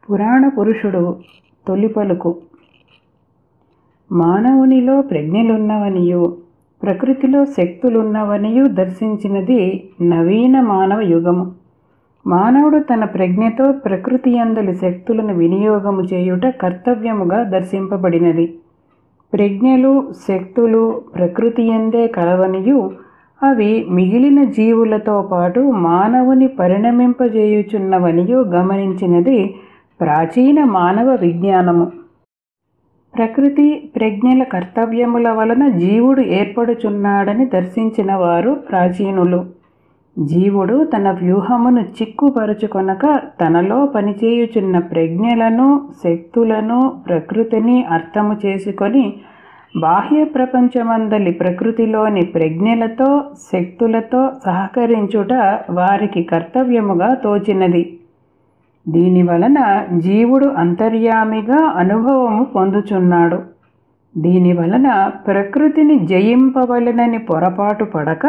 పురాణ పురుషుడు తొలి పలుకు. మానవునిలో ప్రజ్ఞలున్నవనియు ప్రకృతిలో శక్తులున్నవనియు దర్శించినది నవీన మానవ యుగము. మానవుడు తన ప్రజ్ఞతో ప్రకృతి యందలి శక్తులను వినియోగము చేయుట కర్తవ్యముగా దర్శింపబడినది. ప్రజ్ఞలు శక్తులు ప్రకృతి యందే కలవనియు అవి మిగిలిన జీవులతో పాటు మానవుని పరిణమింపజేయుచున్నవనియు గమనించినది ప్రాచీన మానవ విజ్ఞానము. ప్రకృతి ప్రజ్ఞల కర్తవ్యముల వలన జీవుడు ఏర్పడుచున్నాడని దర్శించిన వారు ప్రాచీనులు. జీవుడు తన వ్యూహమును చిక్కుపరుచుకొనక తనలో పనిచేయుచున్న ప్రజ్ఞలను శక్తులను ప్రకృతిని అర్థము చేసుకొని బాహ్య ప్రపంచమందలి ప్రకృతిలోని ప్రజ్ఞలతో శక్తులతో సహకరించుట వారికి కర్తవ్యముగా తోచినది. దీనివలన జీవుడు అంతర్యామిగా అనుభవము పొందుచున్నాడు. దీనివలన ప్రకృతిని జయింపవలెనని పొరపాటు పడక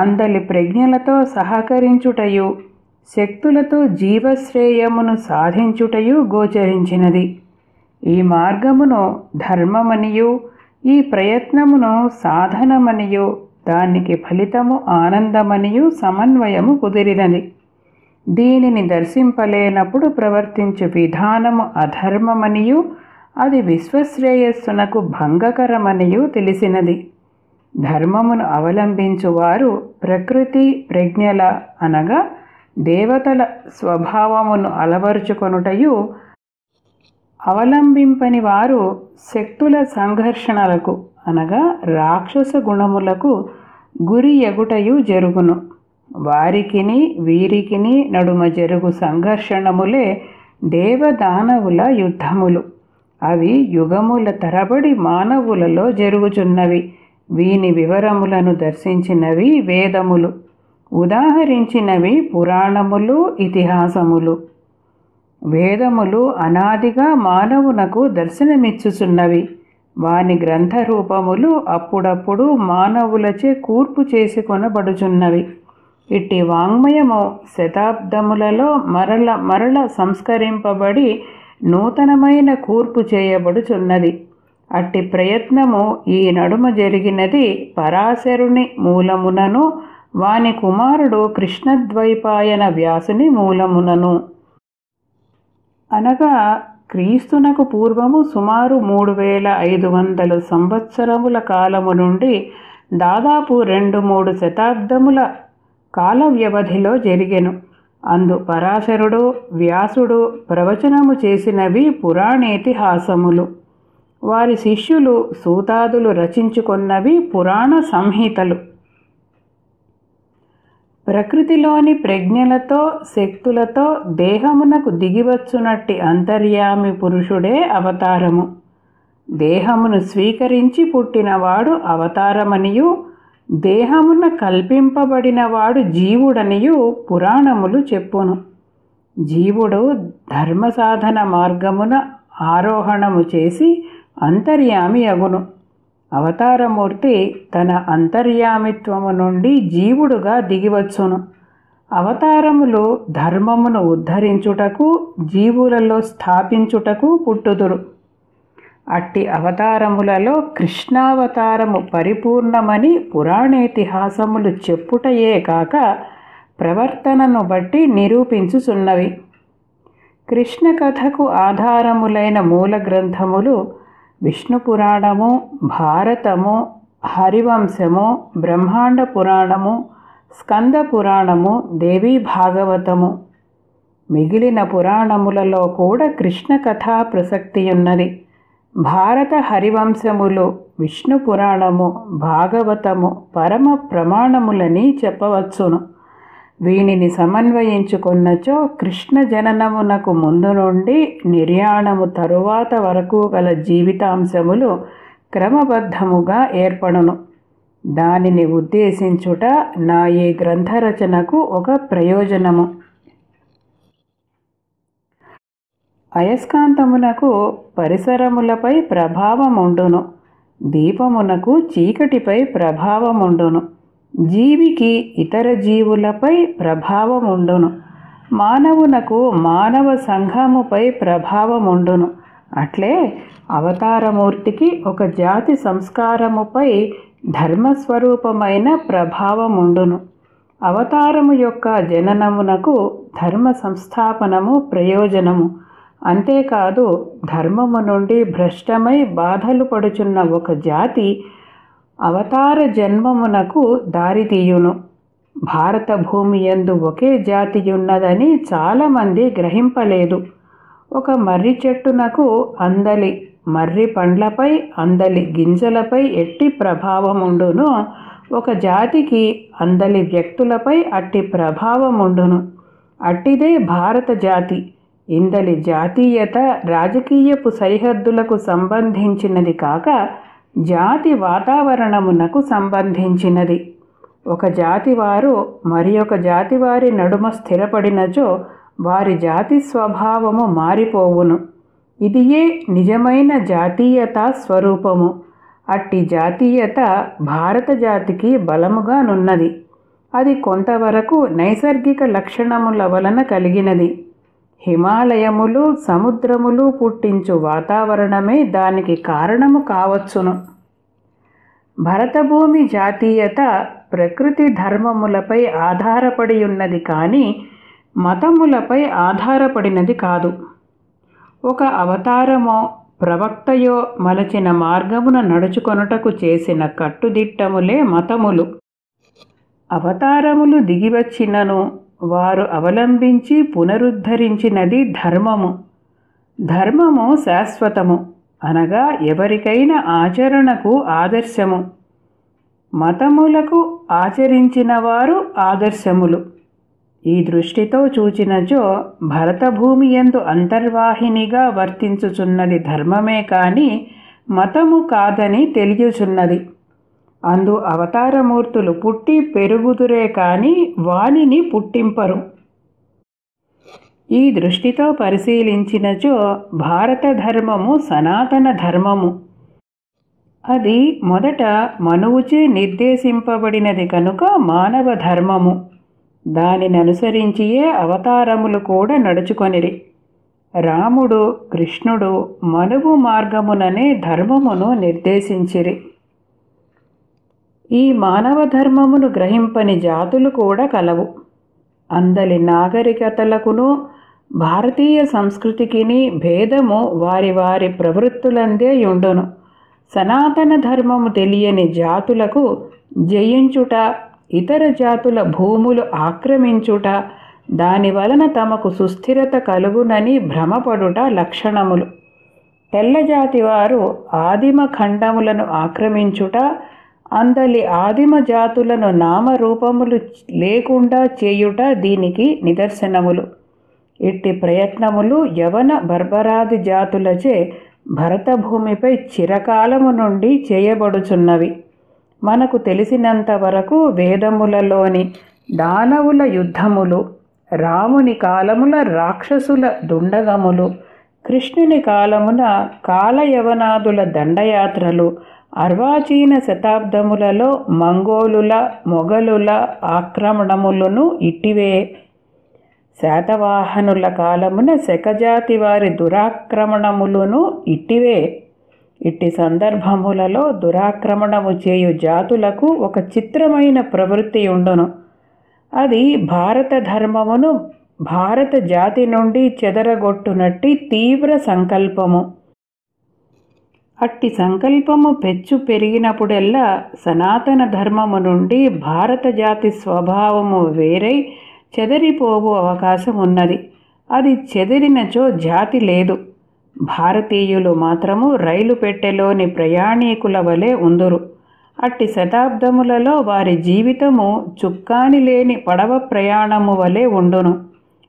అందలి ప్రజ్ఞలతో సహకరించుటయు శక్తులతో జీవశ్రేయమును సాధించుటయు గోచరించినది. ఈ మార్గమును ధర్మమనియు ఈ ప్రయత్నమును సాధనమనియు దానికి ఫలితము ఆనందమనియు సమన్వయము కుదిరినది. దీనిని దర్శింపలేనప్పుడు ప్రవర్తించు విధానము అధర్మమనియు అది విశ్వశ్రేయస్సునకు భంగకరమనియు తెలిసినది. ధర్మమును అవలంబించువారు ప్రకృతి ప్రజ్ఞల అనగా దేవతల స్వభావమును అలవరుచుకొనుటయు అవలంబింపని వారు శక్తుల సంఘర్షణలకు అనగా రాక్షస గుణములకు గురి ఎగుటయు జరుగును. వారికిని వీరికిని నడుమ జరుగు సంఘర్షణములే దేవదానవుల యుద్ధములు. అవి యుగముల తరబడి మానవులలో జరుగుచున్నవి. వీని వివరములను దర్శించినవి వేదములు, ఉదాహరించినవి పురాణములు ఇతిహాసములు. వేదములు అనాదిగా మానవునకు దర్శనమిచ్చుచున్నవి. వాని గ్రంథరూపములు అప్పుడప్పుడు మానవులచే కూర్పు చేసుకొనబడుచున్నవి. ఇట్టి వాంగ్మయము శతాబ్దములలో మరల సంస్కరింపబడి నూతనమైన కూర్పు చేయబడుచున్నది. అట్టి ప్రయత్నము ఈ నడుమ జరిగినది పరాశరుని మూలమునను వాని కుమారుడు కృష్ణద్వైపాయన వ్యాసుని మూలమునను. అనగా క్రీస్తునకు పూర్వము సుమారు 3500 సంవత్సరముల కాలము నుండి దాదాపు 2-3 శతాబ్దముల కాల వ్యవధిలో జరిగెను. అందు పరాశరుడు వ్యాసుడు ప్రవచనము చేసినవి పురాణేతిహాసములు. వారి శిష్యులు సూతాదులు రచించుకొన్నవి పురాణ సంహితలు. ప్రకృతిలోని ప్రజ్ఞలతో శక్తులతో దేహమునకు దిగివచ్చునట్టి అంతర్యామి పురుషుడే అవతారము. దేహమును స్వీకరించి పుట్టినవాడు అవతారమనియు దేహమున కల్పింపబడినవాడు జీవుడనియు పురాణములు చెప్పును. జీవుడు ధర్మ సాధన మార్గమున ఆరోహణము చేసి అంతర్యామి అగును. అవతారమూర్తి తన అంతర్యామిత్వము నుండి జీవుడుగా దిగివచ్చును. అవతారములు ధర్మమును ఉద్ధరించుటకు జీవులలో స్థాపించుటకు పుట్టుదురు. అట్టి అవతారములలో కృష్ణావతారము పరిపూర్ణమని పురాణేతిహాసములు చెప్పుటయే కాక ప్రవర్తనను బట్టి నిరూపించుచున్నవి. కృష్ణ కథకు ఆధారములైన మూల గ్రంథములు విష్ణు పురాణము, భారతము, హరివంశము, బ్రహ్మాండ పురాణము, స్కంద పురాణము, దేవీ భాగవతము. మిగిలిన పురాణములలో కూడా కృష్ణ కథా ప్రసక్తియున్నది. భారత హరివంశములు విష్ణు పురాణము భాగవతము పరమ ప్రమాణములని చెప్పవచ్చును. వీనిని సమన్వయించుకొన్నచో కృష్ణ జననమునకు ముందు నుండి నిర్యాణము తరువాత వరకు గల జీవితాంశములు క్రమబద్ధముగా ఏర్పడును. దానిని ఉద్దేశించుట నా ఈ గ్రంథరచనకు ఒక ప్రయోజనము. అయస్కాంతమునకు పరిసరములపై ప్రభావముండును, దీపమునకు చీకటిపై ప్రభావముండును, జీవికి ఇతర జీవులపై ప్రభావముండును. మానవునకు మానవ సంఘముపై ప్రభావముండును. అట్లే అవతారమూర్తికి ఒక జాతి సంస్కారముపై ధర్మస్వరూపమైన ప్రభావముండును. అవతారము యొక్క జననమునకు ధర్మ సంస్థాపనము ప్రయోజనము. అంతేకాదు ధర్మము నుండి భ్రష్టమై బాధలు పడుచున్న ఒక జాతి అవతార జన్మమునకు దారితీయును. భారత భూమి యందు ఒకే జాతియున్నదని చాలామంది గ్రహింపలేదు. ఒక మర్రి చెట్టునకు అందలి మర్రి పండ్లపై అందలి గింజలపై ఎట్టి ప్రభావముండును, ఒక జాతికి అందలి వ్యక్తులపై అట్టి ప్రభావముండును. అట్టిదే భారత జాతి. ఇందలి జాతీయత రాజకీయపు సరిహద్దులకు సంబంధించినది కాక జాతి వాతావరణమునకు సంబంధించినది. ఒక జాతి వారు మరి ఒక జాతి వారి నడుమ స్థిరపడినచో వారి జాతి స్వభావము మారిపోవును. ఇదియే నిజమైన జాతీయతా స్వరూపము. అట్టి జాతీయత భారత జాతికి బలముగానున్నది. అది కొంతవరకు నైసర్గిక లక్షణముల వలన కలిగినది. హిమాలయములు సముద్రములు పుట్టించు వాతావరణమే దానికి కారణము కావచ్చును. భరతభూమి జాతీయత ప్రకృతి ధర్మములపై ఆధారపడి ఉన్నది కానీ మతములపై ఆధారపడినది కాదు. ఒక అవతారమో ప్రవక్తయో మలచిన మార్గమున నడుచుకొనుటకు చేసిన కట్టుదిట్టములే మతములు. అవతారములు దిగివచ్చినను వారు అవలంబించి పునరుద్ధరించినది ధర్మము. ధర్మము శాశ్వతము, అనగా ఎవరికైనా ఆచరణకు ఆదర్శము. మతములకు ఆచరించిన వారు ఆదర్శములు. ఈ దృష్టితో చూచినచో భరతభూమి యందు అంతర్వాహినిగా వర్తించుచున్నది ధర్మమే కాని మతము కాదని తెలియచున్నది. అందు అవతారమూర్తులు పుట్టి పెరుగుదురే కాని వానిని పుట్టింపరు. ఈ దృష్టితో పరిశీలించినచో భారత ధర్మము సనాతన ధర్మము. అది మొదట మనువుచే నిర్దేశింపబడినది కనుక మానవ ధర్మము. దానిని అనుసరించియే అవతారములు కూడా నడుచుకొనిరి. రాముడు కృష్ణుడు మనువు మార్గముననే ధర్మమును నిర్దేశించిరి. ఈ మానవ ధర్మమును గ్రహింపని జాతులు కూడా కలవు. అందలి నాగరికతలకును భారతీయ సంస్కృతికిని భేదము వారి వారి ప్రవృత్తులందే యుండును. సనాతన ధర్మము తెలియని జాతులకు జయించుట, ఇతర జాతుల భూములు ఆక్రమించుట, దాని వలన తమకు సుస్థిరత కలుగునని భ్రమపడుట లక్షణములు. తెల్లజాతి వారు ఆదిమ ఖండములను ఆక్రమించుట, అందలి ఆదిమ జాతులను నామరూపములు లేకుండా చేయుట దీనికి నిదర్శనములు. ఇట్టి ప్రయత్నములు యవన బర్బరాది జాతులచే భరతభూమిపై చిరకాలము నుండి చేయబడుచున్నవి. మనకు తెలిసినంత వరకు వేదములలోని దానవుల యుద్ధములు, రాముని కాలముల రాక్షసుల దుండగములు, కృష్ణుని కాలమున కాలయవనాదుల దండయాత్రలు, అర్వాచీన శతాబ్దములలో మంగోలుల మొఘలుల ఆక్రమణములను ఇట్టివే. శాతవాహనుల కాలమున శకజాతి వారి దురాక్రమణములను ఇట్టివే. ఇట్టి సందర్భములలో దురాక్రమణము చేయు జాతులకు ఒక చిత్రమైన ప్రవృత్తి ఉండును. అది భారత ధర్మమును భారత జాతి నుండి చెదరగొట్టునట్టి తీవ్ర సంకల్పము. అట్టి సంకల్పము పెచ్చు పెరిగినప్పుడెల్లా సనాతన ధర్మము నుండి భారత జాతి స్వభావము వేరై చెదరిపోవు అవకాశం ఉన్నది. అది చెదిరినచో జాతి లేదు. భారతీయులు మాత్రము రైలు పెట్టెలోని ప్రయాణీకుల వలె ఉందురు. అట్టి శతాబ్దములలో వారి జీవితము చుక్కాని లేని పడవ ప్రయాణము వలె ఉండును.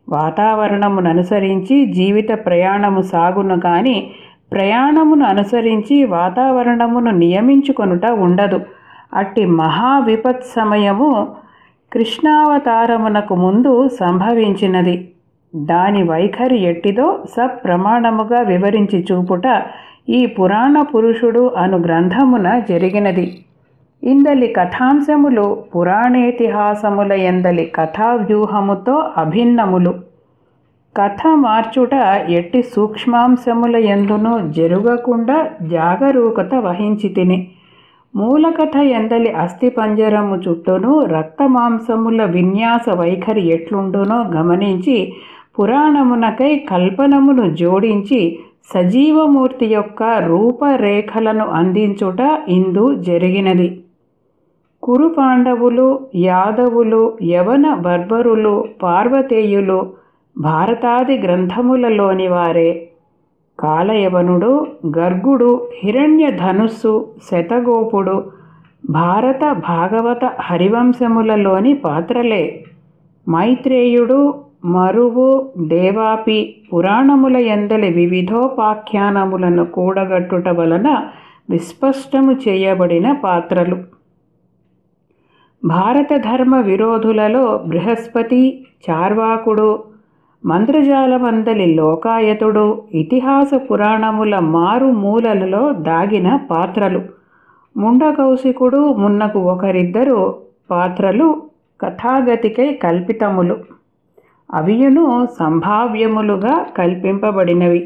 వాతావరణమును అనుసరించి జీవిత ప్రయాణము సాగును కానీ ప్రయాణమును అనుసరించి వాతావరణమును నియమించుకొనుట ఉండదు. అట్టి మహావిపత్ సమయము కృష్ణావతారమునకు ముందు సంభవించినది. దాని వైఖరి ఎట్టిదో సప్రమాణముగా వివరించి చూపుట ఈ పురాణ పురుషుడు అను గ్రంథమున జరిగినది. ఇందలి కథాంశములు పురాణేతిహాసముల ఎందలి కథావ్యూహముతో అభిన్నములు. కథ మార్చుట ఎట్టి సూక్ష్మాంశముల యందునూ జరుగకుండా జాగరూకత వహించి తిని మూలకథ ఎందలి అస్థిపంజరము చుట్టూను రక్తమాంసముల విన్యాస వైఖరి ఎట్లుండునో గమనించి పురాణమునకై కల్పనమును జోడించి సజీవమూర్తి యొక్క రూపరేఖలను అందించుట ఇందు జరిగినది. కురు పాండవులు, యాదవులు, యవన బర్బరులు, పార్వతేయులు భారతాది గ్రంథములలోని వారే. కాలయవనుడు, గర్గుడు, హిరణ్య ధనుస్సు, శతగోపుడు భారత భాగవత హరివంశములలోని పాత్రలే. మైత్రేయుడు, మరువు, దేవాపి పురాణముల యందలి వివిధోపాఖ్యానములను కూడగట్టుట వలన విస్పష్టము చేయబడిన పాత్రలు. భారత ధర్మ విరోధులలో బృహస్పతి, చార్వాకుడు, మంత్రజాలమందలి లోకాయతుడు ఇతిహాస పురాణముల మారుమూలలలో దాగిన పాత్రలు. ముండకౌశికుడు మున్నకు ఒకరిద్దరు పాత్రలు కథాగతికై కల్పితములు. అవియును సంభావ్యములుగా కల్పింపబడినవి.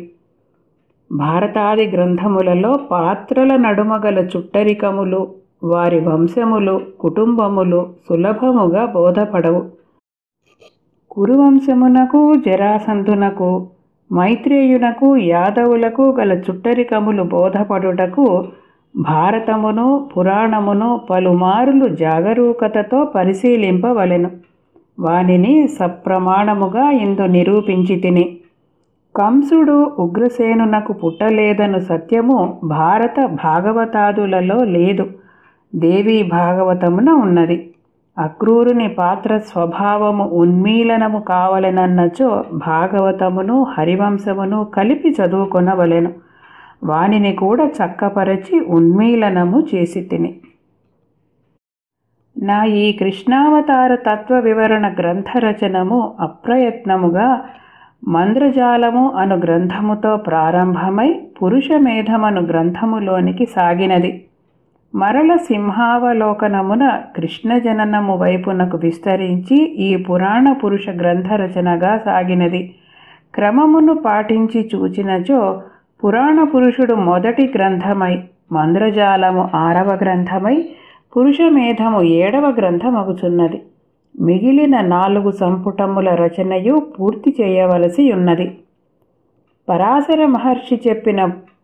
భారతాది గ్రంథములలో పాత్రల నడుమగల చుట్టరికములు, వారి వంశములు, కుటుంబములు సులభముగా బోధపడవు. కురువంశమునకు, జరాసంధునకు, మైత్రేయునకు, యాదవులకు గల చుట్టరికములు బోధపడుటకు భారతమును, పురాణమును పలుమారులు జాగరూకతతో పరిశీలింపవలెను. వానిని సప్రమాణముగా ఇందు నిరూపించి తిని. కంసుడు ఉగ్రసేనునకు పుట్టలేదను సత్యము భారత భాగవతాదులలో లేదు, దేవీ భాగవతమున ఉన్నది. అక్రూరుని పాత్ర స్వభావము ఉన్మీలనము కావలెనన్నచో భాగవతమును హరివంశమును కలిపి చదువుకొనవలెను. వానిని కూడా చక్కపరచి ఉన్మీలనము చేసి తిని. నా ఈ కృష్ణావతార తత్వ వివరణ గ్రంథ రచనము అప్రయత్నముగా మంద్రజాలము అను గ్రంథముతో ప్రారంభమై పురుషమేధమను గ్రంథములోనికి సాగినది. మరల సింహావలోకనమున కృష్ణ జననము వైపునకు విస్తరించి ఈ పురాణ పురుష గ్రంథ రచనగా సాగినది. క్రమమును పాటించి చూచినచో పురాణ పురుషుడు మొదటి గ్రంథమై, మంద్రజాలము 6వ గ్రంథమై, పురుషమేధము 7వ గ్రంథమగుచున్నది. మిగిలిన 4 సంపుటముల రచనయు పూర్తి చేయవలసి ఉన్నది. పరాశర మహర్షి చెప్పిన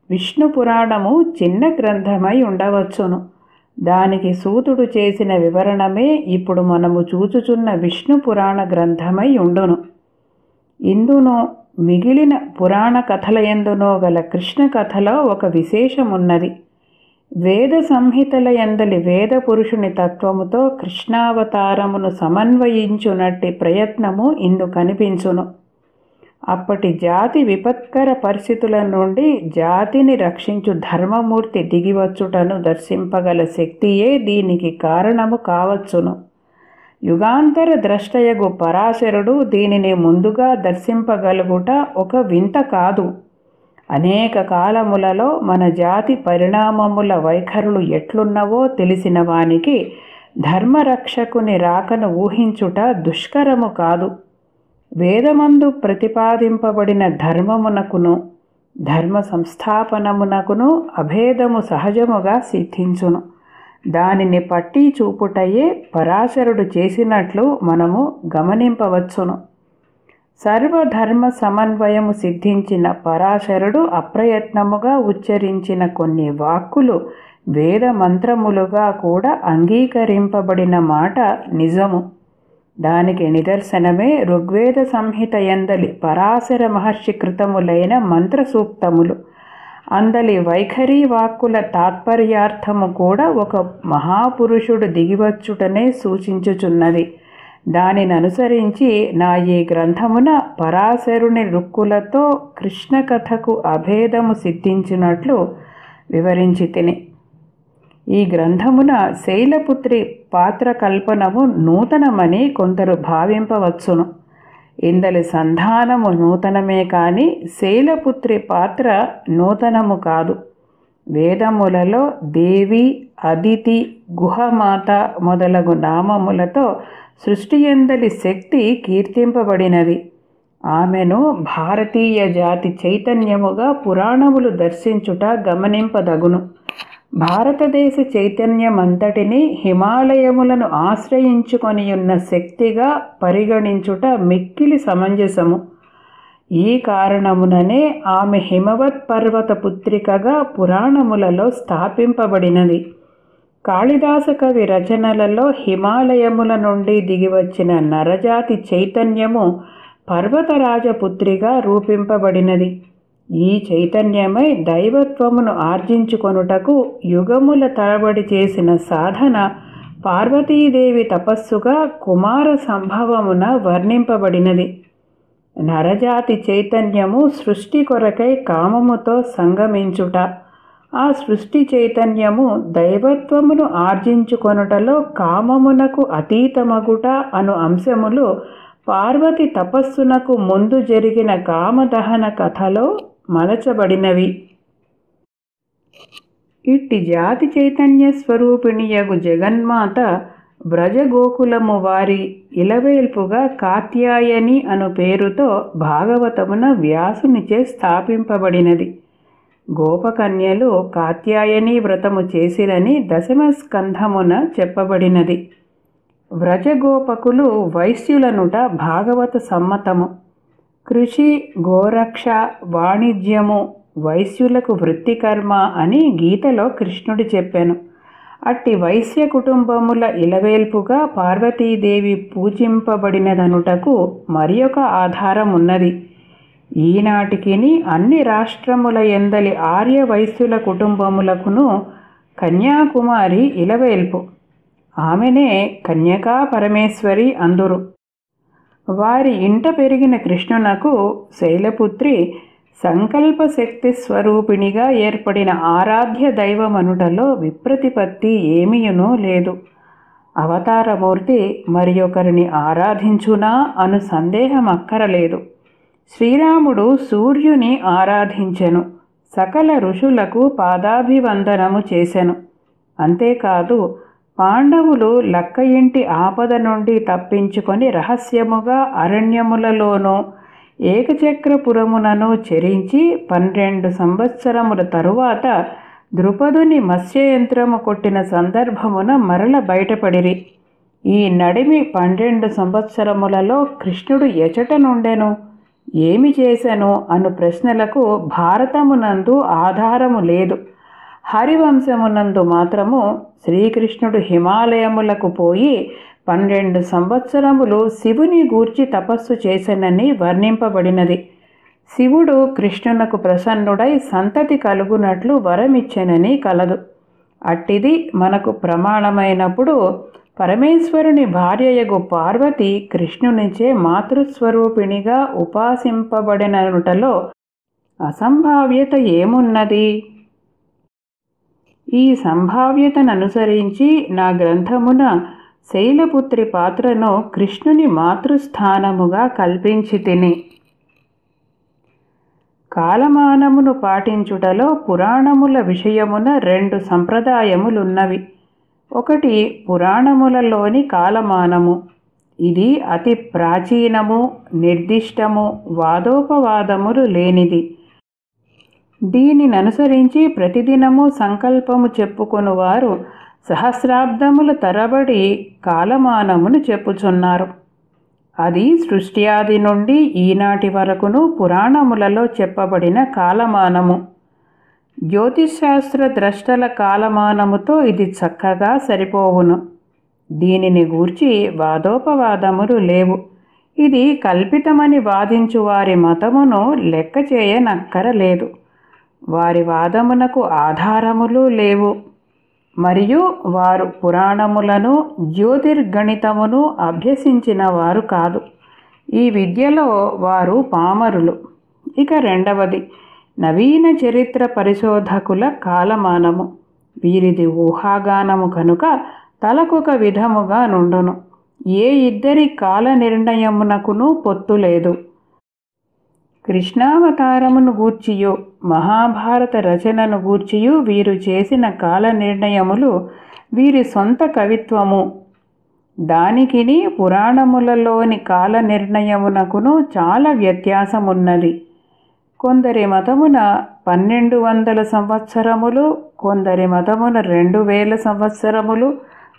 విష్ణు పురాణము చిన్న గ్రంథమై ఉండవచ్చును. దానికి సూతుడు చేసిన వివరణమే ఇప్పుడు మనము చూచుచున్న విష్ణు పురాణ గ్రంథమై ఉండును. ఇందును మిగిలిన పురాణ కథలయందునో గల కృష్ణ కథలో ఒక విశేషమున్నది. వేద సంహితల యందలి వేద పురుషుని తత్వముతో కృష్ణావతారమును సమన్వయించునట్టి ప్రయత్నము ఇందు కనిపించును. అప్పటి జాతి విపత్కర పరిస్థితుల నుండి జాతిని రక్షించు ధర్మమూర్తి దిగివచ్చుటను దర్శింపగల శక్తియే దీనికి కారణము కావచ్చును. యుగాంతర ద్రష్టయగు పరాశరుడు దీనిని ముందుగా దర్శింపగలుగుట ఒక వింత కాదు. అనేక కాలములలో మన జాతి పరిణామముల వైఖరులు ఎట్లున్నవో తెలిసిన వానికి ధర్మరక్షకుని రాకను ఊహించుట దుష్కరము కాదు. వేదమందు ప్రతిపాదింపబడిన ధర్మమునకును ధర్మ సంస్థాపనమునకును అభేదము సహజముగా సిద్ధించును. దానిని పట్టి చూపుటయే పరాశరుడు చేసినట్లు మనము గమనింపవచ్చును. సర్వధర్మ సమన్వయము సిద్ధించిన పరాశరుడు అప్రయత్నముగా ఉచ్చరించిన కొన్ని వాక్కులు వేద మంత్రములుగా కూడా అంగీకరింపబడిన మాట నిజము. దానికి నిదర్శనమే ఋగ్వేద సంహిత యందలి పరాశర మహర్షి కృతములైన మంత్రసూక్తములు. అందలి వైఖరి వాక్కుల తాత్పర్యార్థము కూడా ఒక మహాపురుషుడు దిగివచ్చుటనే సూచించుచున్నది. దానిని అనుసరించి నా ఈ గ్రంథమున పరాశరుని రుక్కులతో కృష్ణ కథకు అభేదము సిద్ధించినట్లు వివరించి తిని. ఈ గ్రంథమున శైలపుత్రి పాత్ర కల్పనము నూతనమని కొందరు భావింపవచ్చును. ఇందలి సంధానము నూతనమే కాని శైలపుత్రి పాత్ర నూతనము కాదు. వేదములలో దేవి, అదితి, గుహమాత మొదలగు నామములతో సృష్టియందలి శక్తి కీర్తింపబడినది. ఆమెను భారతీయ జాతి చైతన్యముగా పురాణములు దర్శించుట గమనింపదగును. భారతదేశ చైతన్యమంతటిని హిమాలయములను ఆశ్రయించుకొనియున్న శక్తిగా పరిగణించుట మిక్కిలి సమంజసము. ఈ కారణముననే ఆమె హిమవత్ పర్వత పుత్రికగా పురాణములలో స్థాపింపబడినది. కాళిదాస కవి రచనలలో హిమాలయముల నుండి దిగివచ్చిన నరజాతి చైతన్యము పర్వతరాజపుత్రిగా రూపింపబడినది. ఈ చైతన్యమై దైవత్వమును ఆర్జించుకొనుటకు యుగముల తరబడి చేసిన సాధన పార్వతీదేవి తపస్సుగా కుమార సంభవమున వర్ణింపబడినది. నరజాతి చైతన్యము సృష్టి కొరకై కామముతో సంగమించుట, ఆ సృష్టి చైతన్యము దైవత్వమును ఆర్జించుకొనుటలో కామమునకు అతీతమగుట అను అంశములు పార్వతి తపస్సునకు ముందు జరిగిన కామదహన కథలో మలచబడినవి. ఇట్టి జాతి చైతన్య స్వరూపిణియగు జగన్మాత వ్రజగోకులము వారి ఇలవేల్పుగా కాత్యాయని అను పేరుతో భాగవతమున వ్యాసునిచే స్థాపింపబడినది. గోపకన్యలు కాత్యాయని వ్రతము చేసిరని దశమ స్కంధమున చెప్పబడినది. వ్రజగోపకులు వైశ్యులనుట భాగవత సమ్మతము. కృషి, గోరక్ష, వాణిజ్యము వైశ్యులకు వృత్తికర్మ అని గీతలో కృష్ణుడు చెప్పాను. అట్టి వైశ్య కుటుంబముల ఇలవేల్పుగా పార్వతీదేవి పూజింపబడినదనుటకు మరి ఒక ఆధారం ఉన్నది. ఈనాటికిని అన్ని రాష్ట్రముల ఎందలి ఆర్య వైశ్యుల కుటుంబములకును కన్యాకుమారి ఇలవేల్పు. ఆమెనే కన్యకా పరమేశ్వరి అందురు. వారి ఇంట పెరిగిన కృష్ణునకు శైలపుత్రి సంకల్ప శక్తి స్వరూపిణిగా ఏర్పడిన ఆరాధ్య దైవమనుటలో విప్రతిపత్తి ఏమీయునూ లేదు. అవతారమూర్తి మరి ఒకరిని ఆరాధించునా అను సందేహం అక్కరలేదు. శ్రీరాముడు సూర్యుని ఆరాధించెను, సకల ఋషులకు పాదాభివందనము చేసెను. అంతేకాదు పాండవులు లక్క ఇంటి ఆపద నుండి తప్పించుకొని రహస్యముగా అరణ్యములలోనూ ఏకచక్రపురమునను చెరించి 12 సంవత్సరముల తరువాత ద్రుపదుని మత్స్యయంత్రము కొట్టిన సందర్భమున మరల బయటపడిరి. ఈ నడిమి 12 సంవత్సరములలో కృష్ణుడు ఎచట నుండెను, ఏమి చేసెను అను ప్రశ్నలకు భారతమునందు ఆధారము లేదు. హరివంశమునందు మాత్రము శ్రీకృష్ణుడు హిమాలయములకు పోయి 12 సంవత్సరములు శివుని గూర్చి తపస్సు చేసెనని వర్ణింపబడినది. శివుడు కృష్ణునకు ప్రసన్నుడై సంతతి కలుగునట్లు వరమిచ్చెనని కలదు. అట్టిది మనకు ప్రమాణమైనప్పుడు పరమేశ్వరుని భార్యయగు పార్వతి కృష్ణునిచే మాతృస్వరూపిణిగా ఉపాసింపబడిననుటలో అసంభావ్యత ఏమున్నది? ఈ సంభావ్యతననుసరించి నా గ్రంథమున శైలపుత్రి పాత్రను కృష్ణుని మాతృస్థానముగా కల్పించి తిని. కాలమానమును పాటించుటలో పురాణముల విషయమున 2 సంప్రదాయములున్నవి. ఒకటి పురాణములలోని కాలమానము. ఇది అతి ప్రాచీనము, నిర్దిష్టము, వాదోపవాదములు లేనిది. దీనిననుసరించి ప్రతిదినము సంకల్పము చెప్పుకొనువారు సహస్రాబ్దముల తరబడి కాలమానమును చెప్పుచున్నారు. అది సృష్టి ఆది నుండి ఈనాటి వరకును పురాణములలో చెప్పబడిన కాలమానము. జ్యోతిశాస్త్ర ద్రష్టల కాలమానముతో ఇది చక్కగా సరిపోవును. దీనిని గూర్చి వాదోపవాదములు లేవు. ఇది కల్పితమని వాదించు వారి మతమును లెక్క చేయనక్కరలేదు. వారి వాదమునకు ఆధారములు లేవు. మరియు వారు పురాణములను జ్యోతిర్గణితమును అభ్యసించిన వారు కాదు. ఈ విద్యలో వారు పామరులు. ఇక రెండవది నవీన చరిత్ర పరిశోధకుల కాలమానము. వీరిది ఊహాగానము కనుక తలకొక విధముగా నుండును. ఏ ఇద్దరి కాల నిర్ణయమునకును పొత్తు లేదు. కృష్ణావతారమును గూర్చియు మహాభారత రచనను గూర్చియు వీరు చేసిన కాల నిర్ణయములు వీరి సొంత కవిత్వము. దానికిని పురాణములలోని కాల నిర్ణయమునకును చాలా వ్యత్యాసమున్నది. కొందరి మతమున 1200 సంవత్సరములు, కొందరి మతమున 2000 సంవత్సరములు,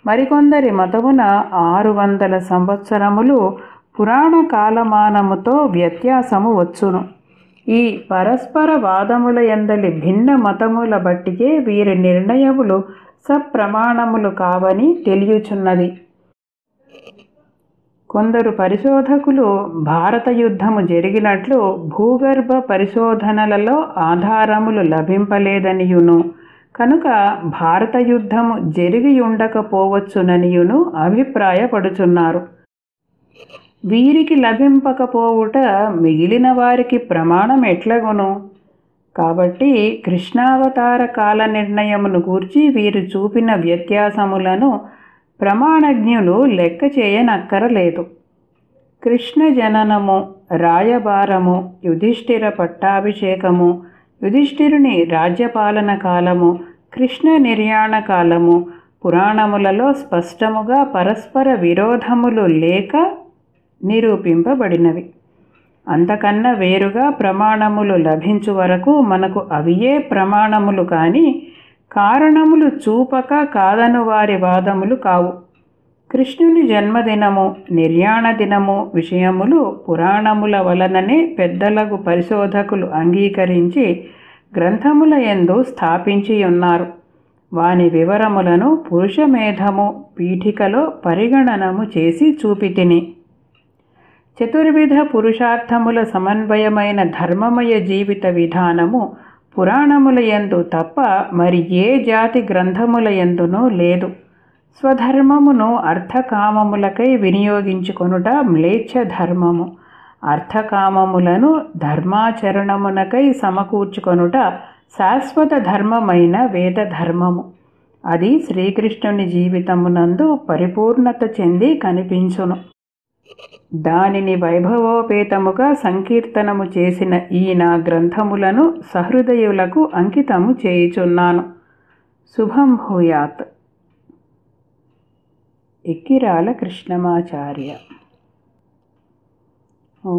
మరికొందరి మతమున 600 సంవత్సరములు పురాణ కాలమానముతో వ్యత్యాసము వచ్చును. ఈ పరస్పర వాదముల యందలి భిన్న మతముల బట్టికే వీరి నిర్ణయములు సప్రమాణములు కావని తెలియుచున్నది. కొందరు పరిశోధకులు భారత యుద్ధము జరిగినట్లు భూగర్భ పరిశోధనలలో ఆధారములు లభింపలేదనియును, కనుక భారత యుద్ధము జరిగి ఉండకపోవచ్చుననియును అభిప్రాయపడుచున్నారు. వీరికి లభింపకపోవుట మిగిలిన వారికి ప్రమాణం ఎట్లగును? కాబట్టి కృష్ణావతార కాల నిర్ణయమును గూర్చి వీరు చూపిన వ్యత్యాసములను ప్రమాణజ్ఞులు లెక్క చేయనక్కరలేదు. కృష్ణ జననము, రాయబారము, యుధిష్ఠిర పట్టాభిషేకము, యుధిష్ఠిరుని రాజ్యపాలన కాలము, కృష్ణ నిర్యాణ కాలము పురాణములలో స్పష్టముగా పరస్పర విరోధములు లేక నిరూపింపబడినవి. అంతకన్నా వేరుగా ప్రమాణములు లభించు వరకు మనకు అవియే ప్రమాణములు కాని కారణములు చూపక కాదను వారి వాదములు కావు. కృష్ణుని జన్మదినము, నిర్యాణ దినము విషయములు పురాణముల వలననే పెద్దలగు పరిశోధకులు అంగీకరించి గ్రంథముల యందు స్థాపించి ఉన్నారు. వాని వివరములను పురుషమేధము పీఠికలో పరిగణనము చేసి చూపితిని. చతుర్విధ పురుషార్థముల సమన్వయమైన ధర్మమయ జీవిత విధానము పురాణముల యందు తప్ప మరి ఏ జాతి గ్రంథముల యందునూ లేదు. స్వధర్మమును అర్థకామములకై వినియోగించుకొనుట మ్లేచ్ఛ ధర్మము. అర్థకామములను ధర్మాచరణమునకై సమకూర్చుకొనుట శాశ్వత ధర్మమైన వేద ధర్మము. అది శ్రీకృష్ణుని జీవితమునందు పరిపూర్ణత చెంది కనిపించును. దానిని వైభవోపేతముగా సంకీర్తనము చేసిన ఈ నా గ్రంథములను సహృదయులకు అంకితము చేయుచున్నాను. శుభం భూయాత్. ఎక్కిరాల కృష్ణమాచార్య. ఓ